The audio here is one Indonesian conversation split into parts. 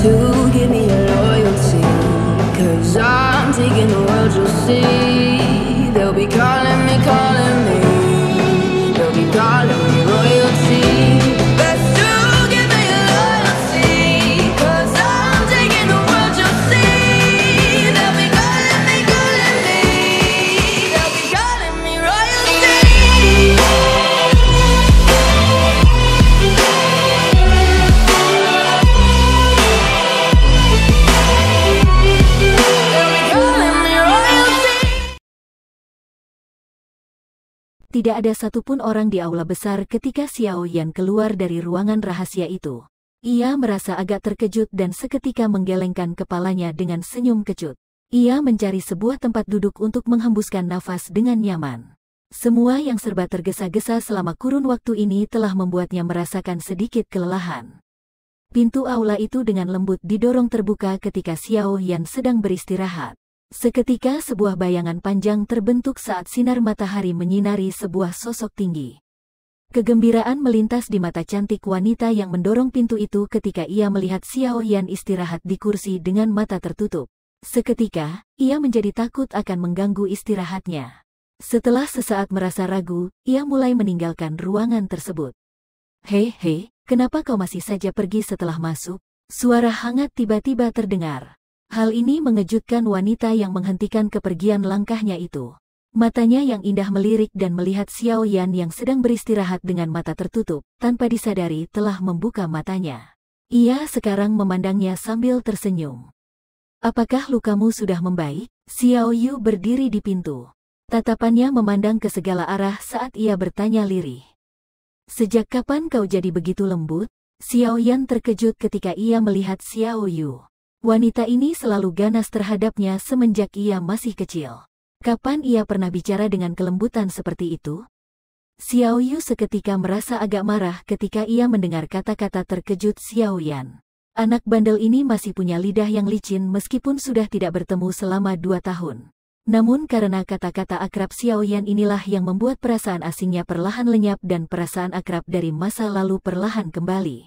to give me your loyalty, 'cause I'm taking the world, you'll see. They'll be calling me, calling me. They'll be calling me royalty. Best to give me your loyalty, 'cause I'm taking the world, you'll see. They'll be calling me, calling me. They'll be calling me royalty. Tidak ada satupun orang di aula besar ketika Xiao Yan keluar dari ruangan rahasia itu. Ia merasa agak terkejut dan seketika menggelengkan kepalanya dengan senyum kecut. Ia mencari sebuah tempat duduk untuk menghembuskan nafas dengan nyaman. Semua yang serba tergesa-gesa selama kurun waktu ini telah membuatnya merasakan sedikit kelelahan. Pintu aula itu dengan lembut didorong terbuka ketika Xiao Yan sedang beristirahat. Seketika sebuah bayangan panjang terbentuk saat sinar matahari menyinari sebuah sosok tinggi. Kegembiraan melintas di mata cantik wanita yang mendorong pintu itu ketika ia melihat Xiao Yan istirahat di kursi dengan mata tertutup. Seketika, ia menjadi takut akan mengganggu istirahatnya. Setelah sesaat merasa ragu, ia mulai meninggalkan ruangan tersebut. "Hei, kenapa kau masih saja pergi setelah masuk?" Suara hangat tiba-tiba terdengar. Hal ini mengejutkan wanita yang menghentikan kepergian langkahnya itu. Matanya yang indah melirik dan melihat Xiao Yan yang sedang beristirahat dengan mata tertutup, tanpa disadari telah membuka matanya. Ia sekarang memandangnya sambil tersenyum. "Apakah lukamu sudah membaik?" Xiao Yu berdiri di pintu. Tatapannya memandang ke segala arah saat ia bertanya lirih. "Sejak kapan kau jadi begitu lembut?" Xiao Yan terkejut ketika ia melihat Xiao Yu. Wanita ini selalu ganas terhadapnya semenjak ia masih kecil. Kapan ia pernah bicara dengan kelembutan seperti itu? Xiao Yu seketika merasa agak marah ketika ia mendengar kata-kata terkejut Xiao Yan. Anak bandel ini masih punya lidah yang licin meskipun sudah tidak bertemu selama 2 tahun. Namun karena kata-kata akrab Xiao Yan inilah yang membuat perasaan asingnya perlahan lenyap dan perasaan akrab dari masa lalu perlahan kembali.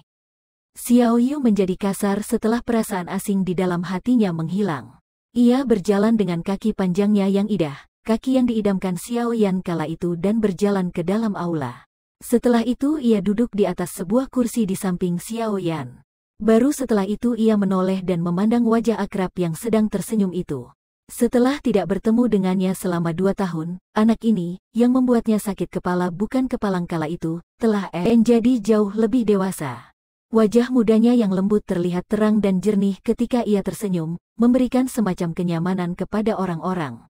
Xiao Yu menjadi kasar setelah perasaan asing di dalam hatinya menghilang. Ia berjalan dengan kaki panjangnya yang indah, kaki yang diidamkan Xiao Yan kala itu dan berjalan ke dalam aula. Setelah itu ia duduk di atas sebuah kursi di samping Xiao Yan. Baru setelah itu ia menoleh dan memandang wajah akrab yang sedang tersenyum itu. Setelah tidak bertemu dengannya selama 2 tahun, anak ini, yang membuatnya sakit kepala bukan kepalang kala itu, telah menjadi jauh lebih dewasa. Wajah mudanya yang lembut terlihat terang dan jernih ketika ia tersenyum, memberikan semacam kenyamanan kepada orang-orang.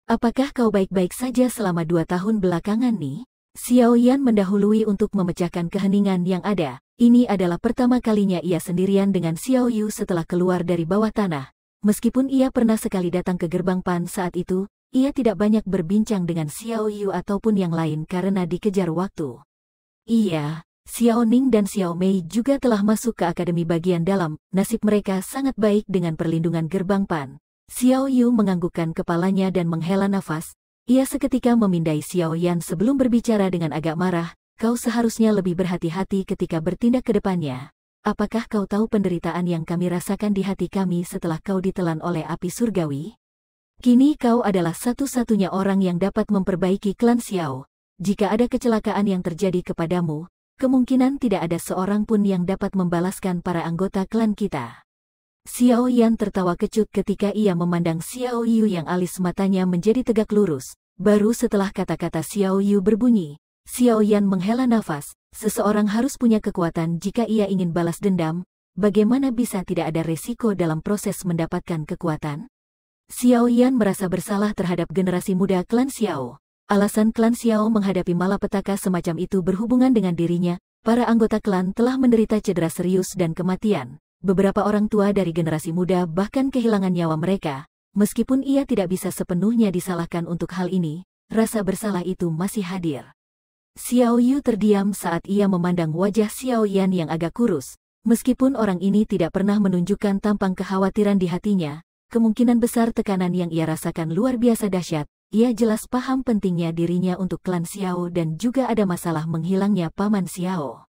"Apakah kau baik-baik saja selama 2 tahun belakangan nih?" Xiao Yan mendahului untuk memecahkan keheningan yang ada. Ini adalah pertama kalinya ia sendirian dengan Xiao Yu setelah keluar dari bawah tanah. Meskipun ia pernah sekali datang ke gerbang Pan saat itu, ia tidak banyak berbincang dengan Xiao Yu ataupun yang lain karena dikejar waktu. Iya. Xiao Ning dan Xiao Mei juga telah masuk ke akademi bagian dalam, nasib mereka sangat baik dengan perlindungan gerbang Pan. Xiao Yu menganggukkan kepalanya dan menghela nafas. Ia seketika memindai Xiao Yan sebelum berbicara dengan agak marah. "Kau seharusnya lebih berhati-hati ketika bertindak ke depannya. Apakah kau tahu penderitaan yang kami rasakan di hati kami setelah kau ditelan oleh api surgawi? Kini kau adalah satu-satunya orang yang dapat memperbaiki klan Xiao. Jika ada kecelakaan yang terjadi kepadamu, kemungkinan tidak ada seorang pun yang dapat membalaskan para anggota klan kita." Xiao Yan tertawa kecut ketika ia memandang Xiao Yu yang alis matanya menjadi tegak lurus. Baru setelah kata-kata Xiao Yu berbunyi, Xiao Yan menghela nafas. Seseorang harus punya kekuatan jika ia ingin balas dendam. Bagaimana bisa tidak ada resiko dalam proses mendapatkan kekuatan? Xiao Yan merasa bersalah terhadap generasi muda klan Xiao. Alasan klan Xiao menghadapi malapetaka semacam itu berhubungan dengan dirinya. Para anggota klan telah menderita cedera serius dan kematian. Beberapa orang tua dari generasi muda bahkan kehilangan nyawa mereka. Meskipun ia tidak bisa sepenuhnya disalahkan untuk hal ini, rasa bersalah itu masih hadir. Xiao Yu terdiam saat ia memandang wajah Xiao Yan yang agak kurus. Meskipun orang ini tidak pernah menunjukkan tampang kekhawatiran di hatinya, kemungkinan besar tekanan yang ia rasakan luar biasa dahsyat. Ia jelas paham pentingnya dirinya untuk klan Xiao dan juga ada masalah menghilangnya paman Xiao.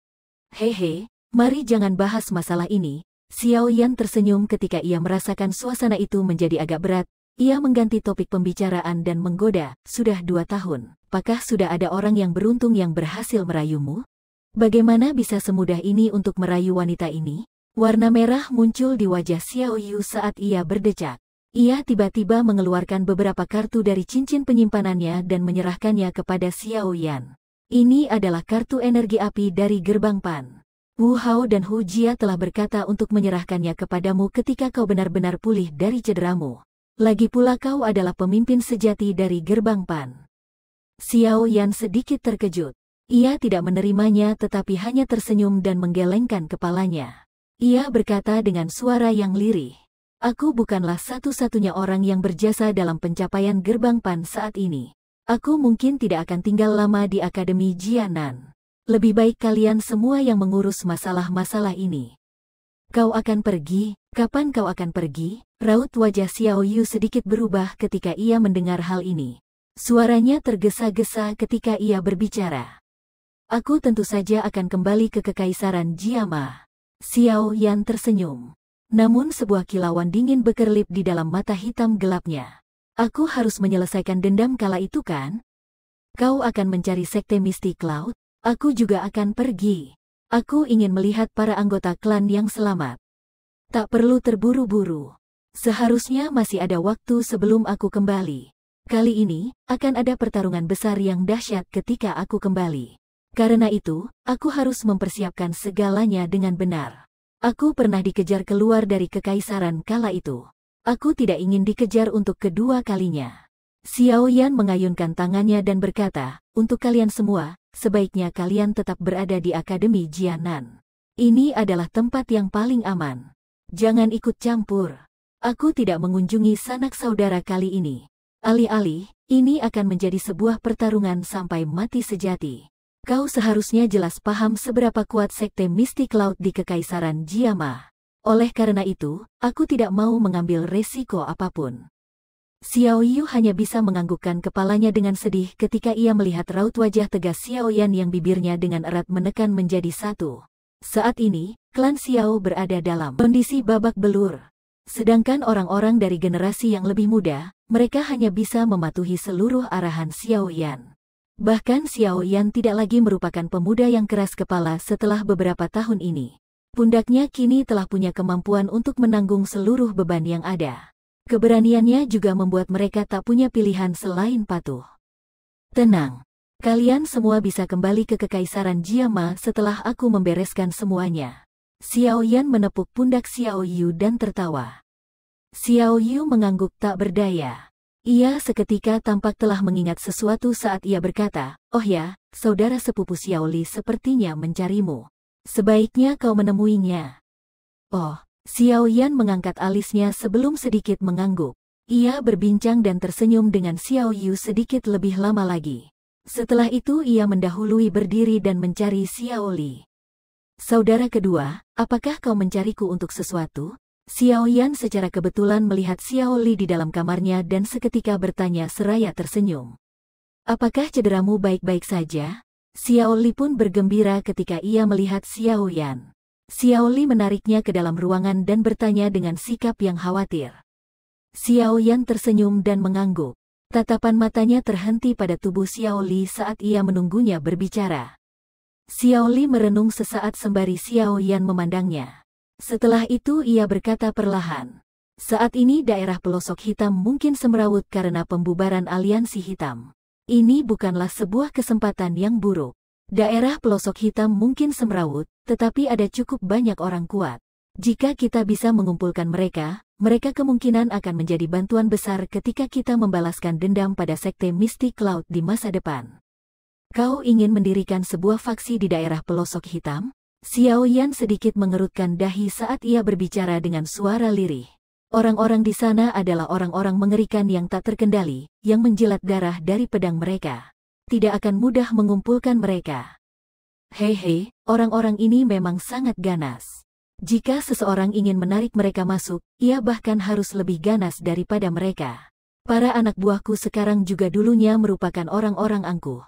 "Hehe, mari jangan bahas masalah ini." Xiao Yan tersenyum ketika ia merasakan suasana itu menjadi agak berat. Ia mengganti topik pembicaraan dan menggoda, "Sudah 2 tahun, apakah sudah ada orang yang beruntung yang berhasil merayumu? Bagaimana bisa semudah ini untuk merayu wanita ini?" Warna merah muncul di wajah Xiao Yu saat ia berdecak. Ia tiba-tiba mengeluarkan beberapa kartu dari cincin penyimpanannya dan menyerahkannya kepada Xiao Yan. "Ini adalah kartu energi api dari Gerbang Pan. Wu Hao dan Hu Jia telah berkata untuk menyerahkannya kepadamu ketika kau benar-benar pulih dari cederamu. Lagi pula kau adalah pemimpin sejati dari Gerbang Pan." Xiao Yan sedikit terkejut. Ia tidak menerimanya tetapi hanya tersenyum dan menggelengkan kepalanya. Ia berkata dengan suara yang lirih, "Aku bukanlah satu-satunya orang yang berjasa dalam pencapaian Gerbang Pan saat ini. Aku mungkin tidak akan tinggal lama di Akademi Jianan. Lebih baik kalian semua yang mengurus masalah-masalah ini." "Kau akan pergi? Kapan kau akan pergi?" Raut wajah Xiao Yu sedikit berubah ketika ia mendengar hal ini. Suaranya tergesa-gesa ketika ia berbicara. "Aku tentu saja akan kembali ke Kekaisaran Jiama." Xiao Yan tersenyum. Namun sebuah kilauan dingin berkelip di dalam mata hitam gelapnya. "Aku harus menyelesaikan dendam kala itu kan? Kau akan mencari sekte Misty Cloud? Aku juga akan pergi. Aku ingin melihat para anggota klan yang selamat. Tak perlu terburu-buru. Seharusnya masih ada waktu sebelum aku kembali. Kali ini, akan ada pertarungan besar yang dahsyat ketika aku kembali. Karena itu, aku harus mempersiapkan segalanya dengan benar. Aku pernah dikejar keluar dari kekaisaran kala itu. Aku tidak ingin dikejar untuk kedua kalinya." Xiao Yan mengayunkan tangannya dan berkata, "Untuk kalian semua, sebaiknya kalian tetap berada di Akademi Jianan. Ini adalah tempat yang paling aman. Jangan ikut campur. Aku tidak mengunjungi sanak saudara kali ini. Alih-alih, ini akan menjadi sebuah pertarungan sampai mati sejati. Kau seharusnya jelas paham seberapa kuat sekte Misty Cloud di Kekaisaran Jiama. Oleh karena itu, aku tidak mau mengambil resiko apapun." Xiao Yu hanya bisa menganggukkan kepalanya dengan sedih ketika ia melihat raut wajah tegas Xiao Yan yang bibirnya dengan erat menekan menjadi satu. Saat ini, klan Xiao berada dalam kondisi babak belur. Sedangkan orang-orang dari generasi yang lebih muda, mereka hanya bisa mematuhi seluruh arahan Xiao Yan. Bahkan Xiao Yan tidak lagi merupakan pemuda yang keras kepala setelah beberapa tahun ini. Pundaknya kini telah punya kemampuan untuk menanggung seluruh beban yang ada. Keberaniannya juga membuat mereka tak punya pilihan selain patuh. "Tenang. Kalian semua bisa kembali ke Kekaisaran Jiama setelah aku membereskan semuanya." Xiao Yan menepuk pundak Xiao Yu dan tertawa. Xiao Yu mengangguk tak berdaya. Ia seketika tampak telah mengingat sesuatu saat ia berkata, "Oh ya, saudara sepupu Xiao Li sepertinya mencarimu. Sebaiknya kau menemuinya." "Oh." Xiao Yan mengangkat alisnya sebelum sedikit mengangguk. Ia berbincang dan tersenyum dengan Xiao Yu sedikit lebih lama lagi. Setelah itu ia mendahului berdiri dan mencari Xiao Li. "Saudara kedua, apakah kau mencariku untuk sesuatu?" Xiao Yan secara kebetulan melihat Xiao Li di dalam kamarnya dan seketika bertanya seraya tersenyum. "Apakah cederamu baik-baik saja?" Xiao Li pun bergembira ketika ia melihat Xiao Yan. Xiao Li menariknya ke dalam ruangan dan bertanya dengan sikap yang khawatir. Xiao Yan tersenyum dan mengangguk. Tatapan matanya terhenti pada tubuh Xiao Li saat ia menunggunya berbicara. Xiao Li merenung sesaat sembari Xiao Yan memandangnya. Setelah itu ia berkata perlahan, "Saat ini daerah pelosok hitam mungkin semrawut karena pembubaran aliansi hitam. Ini bukanlah sebuah kesempatan yang buruk. Daerah pelosok hitam mungkin semrawut, tetapi ada cukup banyak orang kuat. Jika kita bisa mengumpulkan mereka, mereka kemungkinan akan menjadi bantuan besar ketika kita membalaskan dendam pada sekte Misty Cloud di masa depan." "Kau ingin mendirikan sebuah faksi di daerah pelosok hitam?" Xiao Yan sedikit mengerutkan dahi saat ia berbicara dengan suara lirih. Orang-orang di sana adalah orang-orang mengerikan yang tak terkendali, yang menjilat darah dari pedang mereka. Tidak akan mudah mengumpulkan mereka. Hei, orang-orang ini memang sangat ganas. Jika seseorang ingin menarik mereka masuk, ia bahkan harus lebih ganas daripada mereka. Para anak buahku sekarang juga dulunya merupakan orang-orang angkuh.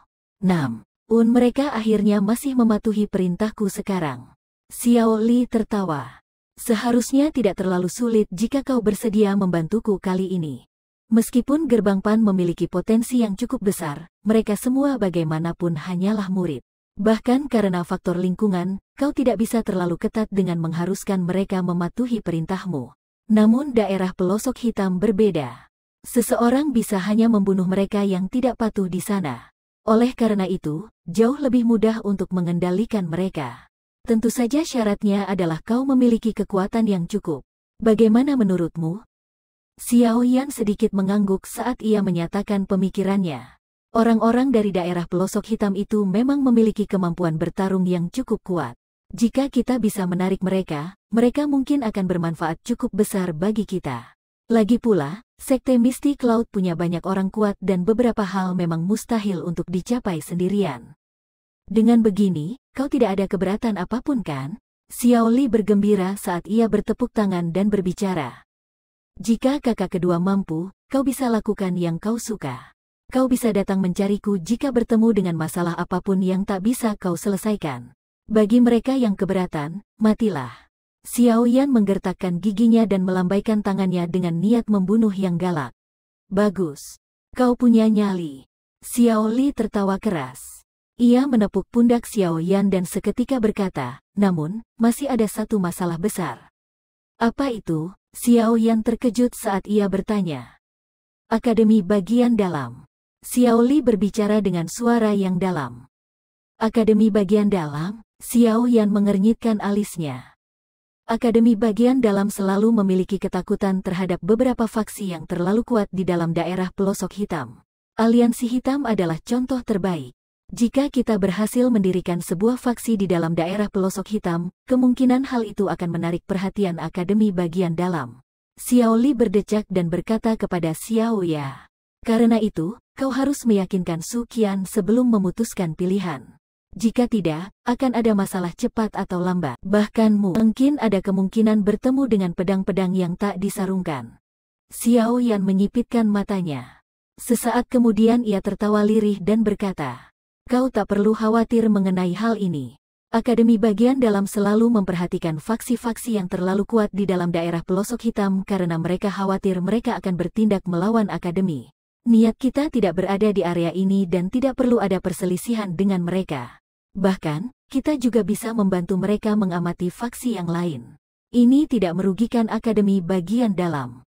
Mereka akhirnya masih mematuhi perintahku sekarang. Xiao Li tertawa. Seharusnya tidak terlalu sulit jika kau bersedia membantuku kali ini. Meskipun Gerbang Pan memiliki potensi yang cukup besar, mereka semua bagaimanapun hanyalah murid. Bahkan karena faktor lingkungan, kau tidak bisa terlalu ketat dengan mengharuskan mereka mematuhi perintahmu. Namun daerah pelosok hitam berbeda. Seseorang bisa hanya membunuh mereka yang tidak patuh di sana. Oleh karena itu, jauh lebih mudah untuk mengendalikan mereka. Tentu saja syaratnya adalah kau memiliki kekuatan yang cukup. Bagaimana menurutmu? Xiao Yan sedikit mengangguk saat ia menyatakan pemikirannya. Orang-orang dari daerah pelosok hitam itu memang memiliki kemampuan bertarung yang cukup kuat. Jika kita bisa menarik mereka, mereka mungkin akan bermanfaat cukup besar bagi kita. Lagi pula, Sekte Misty Cloud punya banyak orang kuat dan beberapa hal memang mustahil untuk dicapai sendirian. Dengan begini, kau tidak ada keberatan apapun kan? Xiao Li bergembira saat ia bertepuk tangan dan berbicara. Jika kakak kedua mampu, kau bisa lakukan yang kau suka. Kau bisa datang mencariku jika bertemu dengan masalah apapun yang tak bisa kau selesaikan. Bagi mereka yang keberatan, matilah. Xiao Yan menggertakkan giginya dan melambaikan tangannya dengan niat membunuh yang galak. Bagus. Kau punya nyali. Xiao Li tertawa keras. Ia menepuk pundak Xiao Yan dan seketika berkata, namun, masih ada satu masalah besar. Apa itu? Xiao Yan terkejut saat ia bertanya. Akademi bagian dalam. Xiao Li berbicara dengan suara yang dalam. Akademi bagian dalam? Xiao Yan mengernyitkan alisnya. Akademi bagian dalam selalu memiliki ketakutan terhadap beberapa faksi yang terlalu kuat di dalam daerah pelosok hitam. Aliansi hitam adalah contoh terbaik. Jika kita berhasil mendirikan sebuah faksi di dalam daerah pelosok hitam, kemungkinan hal itu akan menarik perhatian akademi bagian dalam. Xiao Li berdecak dan berkata kepada Xiao Ya. Karena itu, kau harus meyakinkan Su Qian sebelum memutuskan pilihan. Jika tidak, akan ada masalah cepat atau lambat. Bahkan mungkin ada kemungkinan bertemu dengan pedang-pedang yang tak disarungkan. Xiao Yan menyipitkan matanya. Sesaat kemudian ia tertawa lirih dan berkata, kau tak perlu khawatir mengenai hal ini. Akademi bagian dalam selalu memperhatikan faksi-faksi yang terlalu kuat di dalam daerah pelosok hitam karena mereka khawatir mereka akan bertindak melawan akademi. Niat kita tidak berada di area ini dan tidak perlu ada perselisihan dengan mereka. Bahkan, kita juga bisa membantu mereka mengamati faksi yang lain. Ini tidak merugikan akademi bagian dalam.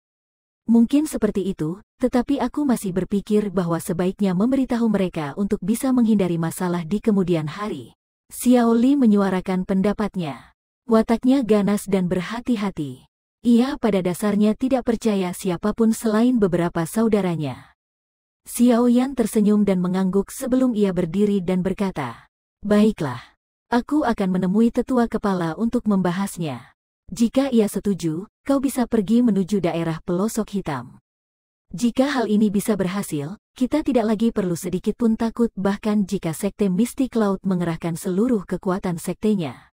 Mungkin seperti itu, tetapi aku masih berpikir bahwa sebaiknya memberitahu mereka untuk bisa menghindari masalah di kemudian hari. Xiao Li menyuarakan pendapatnya. Wataknya ganas dan berhati-hati. Ia pada dasarnya tidak percaya siapapun selain beberapa saudaranya. Xiao Yan tersenyum dan mengangguk sebelum ia berdiri dan berkata, baiklah, aku akan menemui tetua kepala untuk membahasnya. Jika ia setuju, kau bisa pergi menuju daerah pelosok hitam. Jika hal ini bisa berhasil, kita tidak lagi perlu sedikit pun takut bahkan jika Sekte Misty Cloud mengerahkan seluruh kekuatan sektenya.